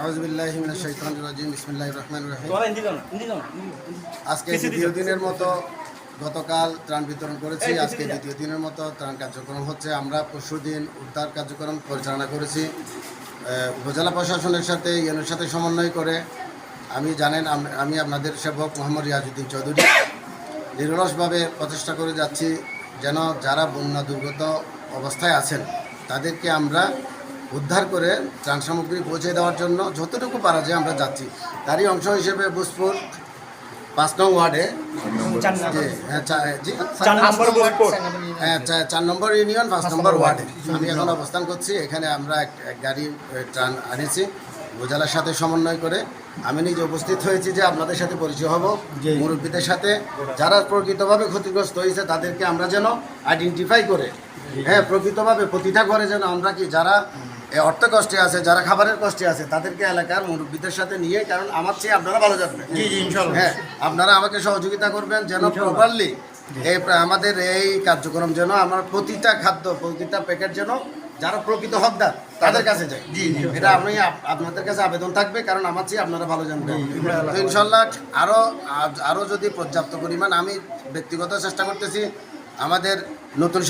আউযু বিল্লাহি মিনাশ শাইতানির রাজিম বিসমিল্লাহির রহমানির রহিম। আজকে দ্বিতীয় দিনের মতো গতকাল ত্রাণ বিতরণ করেছি, আজকে দ্বিতীয় দিনের মতো ত্রাণ কার্যক্রম হচ্ছে। আমরা পরশুদিন উদ্ধার কার্যক্রম পরিচালনা করেছি উপজেলা প্রশাসনের সাথে, ইউনিয়নের সাথে সমন্বয় করে। আমি আপনাদের সেবক মোহাম্মদ রিয়াজউদ্দিন চৌধুরী নিরলসভাবে প্রচেষ্টা করে যাচ্ছি যেন যারা বন্যা দুর্গত অবস্থায় আছেন তাদেরকে আমরা উদ্ধার করে ত্রাণ সামগ্রী পৌঁছে দেওয়ার জন্য যতটুকু পারা যায় আমরা যাচ্ছি। তারই অংশ হিসেবে বুসপুর 5 নং ওয়ার্ডে 4 নম্বর ইউনিয়ন 5 নম্বর ওয়ার্ডে আমি এখন অবস্থান করছি। এখানে আমরা এক গাড়ি ত্রাণ আনেছি উপজেলার সাথে সমন্বয় করে। আমি নিজে উপস্থিত হয়েছি যে আপনাদের সাথে পরিচয় হব, মুরব্বীদের সাথে যারা প্রকৃতভাবে ক্ষতিগ্রস্ত হয়েছে তাদেরকে আমরা যেন আইডেন্টিফাই করে, প্রকৃতভাবে প্রতিটা ঘরে যেন আমরা যারা অর্থ কষ্টে আছে, যারা খাবারের কষ্টে আছে তাদেরকে এলাকার মুরব্বীদের সাথে নিয়ে, কারণ আমার চেয়ে আপনারা ভালো জানবেন, আপনারা আমাকে সহযোগিতা করবেন যেন প্রপারলি আমাদের এই কার্যক্রম যেন আমার প্রতিটা খাদ্য, প্রতিটা প্যাকেট যেন যারা প্রকৃত হকদার তাদের কাছে যায়। এটা আমি আপনাদের কাছে আবেদন থাকবে, কারণ আমার চেয়ে আপনারা ভালো জানবেন। তো ইনশাল্লাহ আরও যদি পর্যাপ্ত পরিমাণ, আমি ব্যক্তিগত চেষ্টা করতেছি আমাদের নতুন